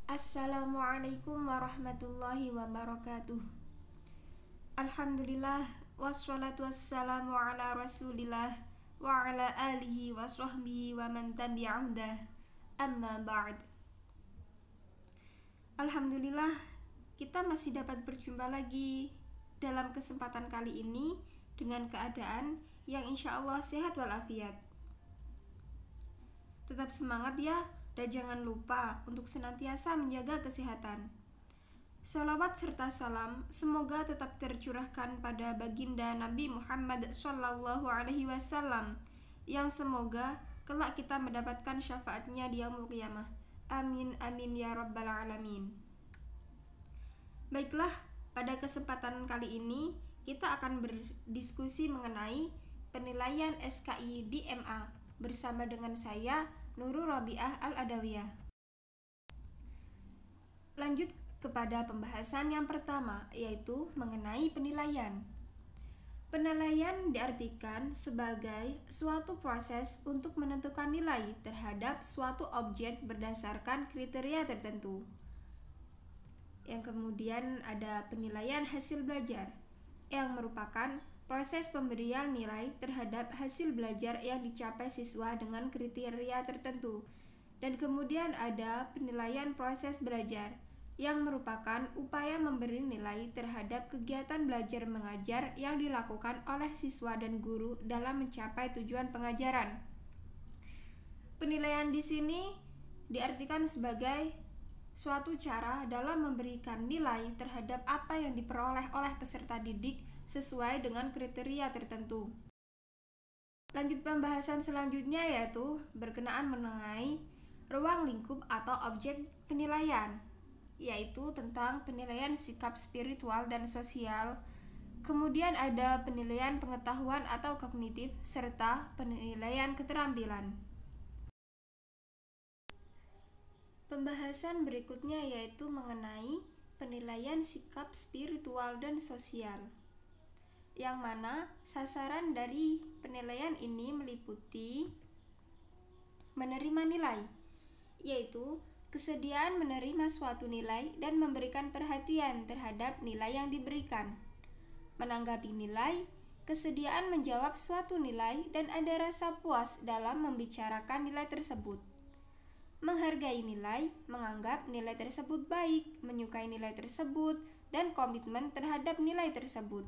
Assalamualaikum warahmatullahi wabarakatuh. Alhamdulillah wassalatu wassalamu ala rasulillah wa ala alihi wa sahbihi wa man tabi'ahudah. Amma ba'd. Alhamdulillah kita masih dapat berjumpa lagi dalam kesempatan kali ini dengan keadaan yang insya Allah sehat walafiat. Tetap semangat ya, dan jangan lupa untuk senantiasa menjaga kesehatan. Sholawat serta salam semoga tetap tercurahkan pada baginda Nabi Muhammad SAW, yang semoga kelak kita mendapatkan syafaatnya di yaumul qiyamah. Amin amin ya rabbal alamin. Baiklah, pada kesempatan kali ini kita akan berdiskusi mengenai penilaian SKI di MA bersama dengan saya Nurul Rabi'ah Al-Adawiyah. Lanjut kepada pembahasan yang pertama, yaitu mengenai penilaian. Penilaian diartikan sebagai suatu proses untuk menentukan nilai terhadap suatu objek berdasarkan kriteria tertentu. Yang kemudian ada penilaian hasil belajar, yang merupakan proses pemberian nilai terhadap hasil belajar yang dicapai siswa dengan kriteria tertentu. Dan kemudian ada penilaian proses belajar, yang merupakan upaya memberi nilai terhadap kegiatan belajar mengajar yang dilakukan oleh siswa dan guru dalam mencapai tujuan pengajaran. Penilaian di sini diartikan sebagai suatu cara dalam memberikan nilai terhadap apa yang diperoleh oleh peserta didik sesuai dengan kriteria tertentu. Lanjut pembahasan selanjutnya, yaitu berkenaan mengenai ruang lingkup atau objek penilaian, yaitu tentang penilaian sikap spiritual dan sosial. Kemudian ada penilaian pengetahuan atau kognitif serta penilaian keterampilan. Pembahasan berikutnya yaitu mengenai penilaian sikap spiritual dan sosial, yang mana sasaran dari penilaian ini meliputi menerima nilai, yaitu kesediaan menerima suatu nilai dan memberikan perhatian terhadap nilai yang diberikan. Menanggapi nilai, kesediaan menjawab suatu nilai dan ada rasa puas dalam membicarakan nilai tersebut. Menghargai nilai, menganggap nilai tersebut baik, menyukai nilai tersebut, dan komitmen terhadap nilai tersebut.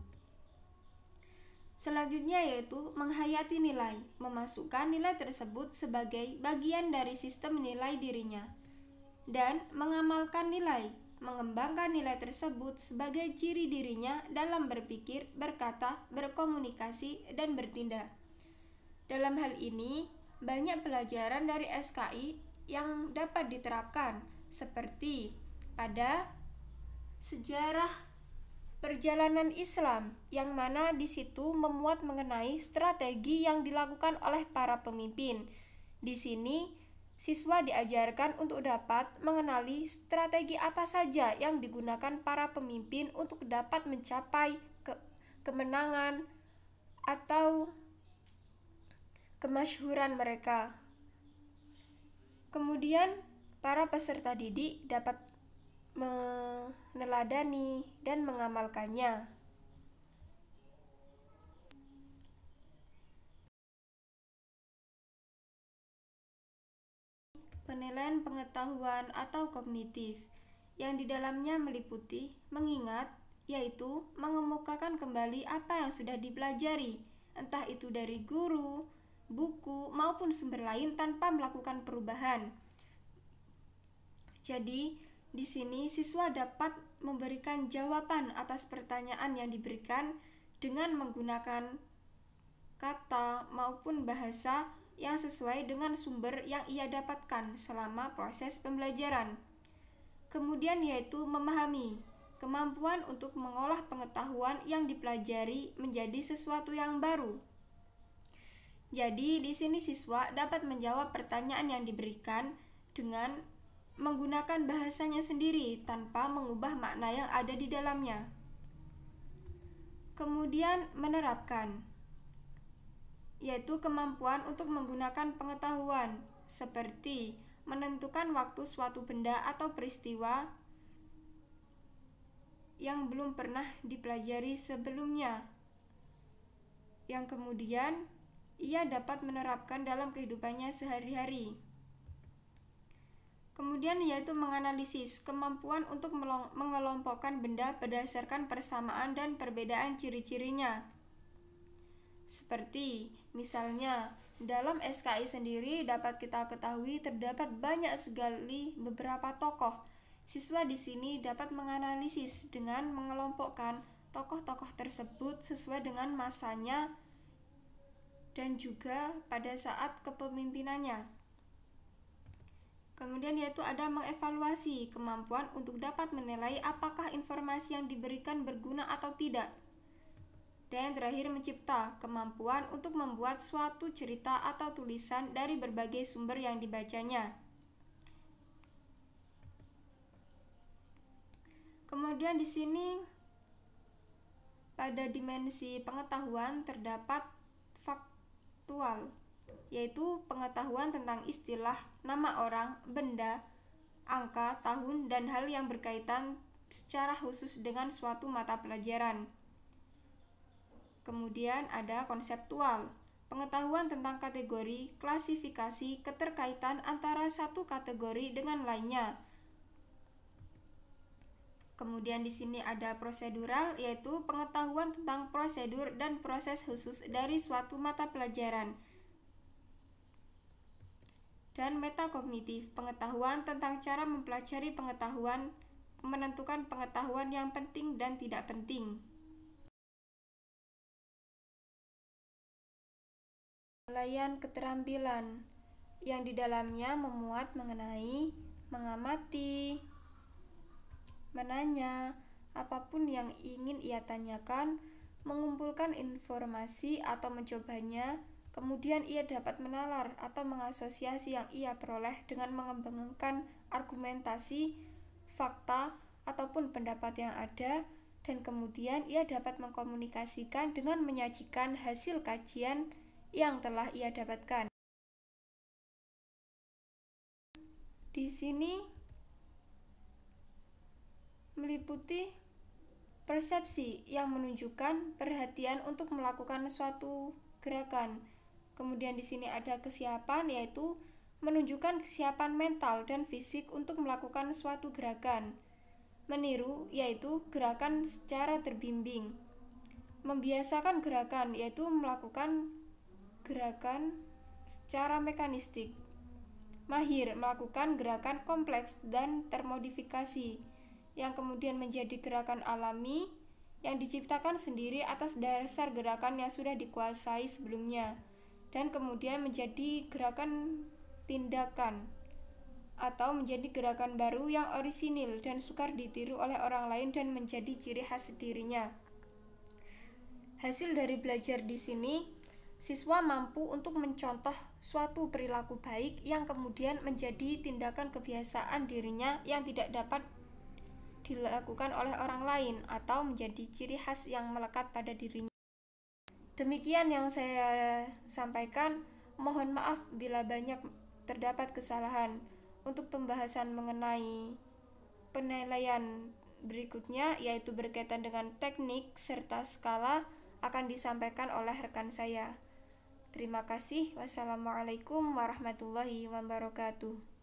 Selanjutnya yaitu menghayati nilai, memasukkan nilai tersebut sebagai bagian dari sistem nilai dirinya, dan mengamalkan nilai, mengembangkan nilai tersebut sebagai ciri dirinya dalam berpikir, berkata, berkomunikasi, dan bertindak. Dalam hal ini, banyak pelajaran dari SKI yang dapat diterapkan, seperti pada sejarah perjalanan Islam, yang mana di situ memuat mengenai strategi yang dilakukan oleh para pemimpin. Di sini siswa diajarkan untuk dapat mengenali strategi apa saja yang digunakan para pemimpin untuk dapat mencapai kemenangan atau kemasyhuran mereka. Kemudian para peserta didik dapat meneladani dan mengamalkannya. Penilaian pengetahuan atau kognitif, yang di dalamnya meliputi mengingat, yaitu mengemukakan kembali apa yang sudah dipelajari, entah itu dari guru, buku, maupun sumber lain tanpa melakukan perubahan. Jadi, di sini siswa dapat memberikan jawaban atas pertanyaan yang diberikan dengan menggunakan kata maupun bahasa yang sesuai dengan sumber yang ia dapatkan selama proses pembelajaran. Kemudian yaitu memahami, kemampuan untuk mengolah pengetahuan yang dipelajari menjadi sesuatu yang baru. Jadi di sini siswa dapat menjawab pertanyaan yang diberikan dengan menggunakan bahasanya sendiri tanpa mengubah makna yang ada di dalamnya. Kemudian menerapkan, yaitu kemampuan untuk menggunakan pengetahuan seperti menentukan waktu suatu benda atau peristiwa yang belum pernah dipelajari sebelumnya, yang kemudian ia dapat menerapkan dalam kehidupannya sehari-hari. Kemudian yaitu menganalisis kemampuan untuk mengelompokkan benda berdasarkan persamaan dan perbedaan ciri-cirinya. Seperti misalnya dalam SKI sendiri dapat kita ketahui terdapat banyak sekali beberapa tokoh. Siswa di sini dapat menganalisis dengan mengelompokkan tokoh-tokoh tersebut sesuai dengan masanya dan juga pada saat kepemimpinannya. Kemudian yaitu ada mengevaluasi kemampuan untuk dapat menilai apakah informasi yang diberikan berguna atau tidak. Dan terakhir mencipta kemampuan untuk membuat suatu cerita atau tulisan dari berbagai sumber yang dibacanya. Kemudian di sini pada dimensi pengetahuan terdapat faktual, yaitu pengetahuan tentang istilah, nama orang, benda, angka, tahun, dan hal yang berkaitan secara khusus dengan suatu mata pelajaran. Kemudian ada konseptual, pengetahuan tentang kategori, klasifikasi, keterkaitan antara satu kategori dengan lainnya. Kemudian di sini ada prosedural, yaitu pengetahuan tentang prosedur dan proses khusus dari suatu mata pelajaran. Dan metakognitif, pengetahuan tentang cara mempelajari pengetahuan, menentukan pengetahuan yang penting dan tidak penting. Penilaian keterampilan yang di dalamnya memuat mengenai mengamati, menanya, apapun yang ingin ia tanyakan, mengumpulkan informasi atau mencobanya, kemudian ia dapat menalar atau mengasosiasi yang ia peroleh dengan mengembangkan argumentasi, fakta, ataupun pendapat yang ada, dan kemudian ia dapat mengkomunikasikan dengan menyajikan hasil kajian yang telah ia dapatkan. Di sini meliputi persepsi yang menunjukkan perhatian untuk melakukan suatu gerakan. Kemudian di sini ada kesiapan, yaitu menunjukkan kesiapan mental dan fisik untuk melakukan suatu gerakan. Meniru, yaitu gerakan secara terbimbing. Membiasakan gerakan, yaitu melakukan gerakan secara mekanistik. Mahir, melakukan gerakan kompleks dan termodifikasi, yang kemudian menjadi gerakan alami yang diciptakan sendiri atas dasar gerakan yang sudah dikuasai sebelumnya, dan kemudian menjadi gerakan tindakan atau menjadi gerakan baru yang orisinil dan sukar ditiru oleh orang lain dan menjadi ciri khas dirinya. Hasil dari belajar di sini, siswa mampu untuk mencontoh suatu perilaku baik yang kemudian menjadi tindakan kebiasaan dirinya yang tidak dapat dilakukan oleh orang lain atau menjadi ciri khas yang melekat pada dirinya. Demikian yang saya sampaikan. Mohon maaf bila banyak terdapat kesalahan. Untuk pembahasan mengenai penilaian berikutnya, yaitu berkaitan dengan teknik serta skala, akan disampaikan oleh rekan saya. Terima kasih. Wassalamualaikum warahmatullahi wabarakatuh.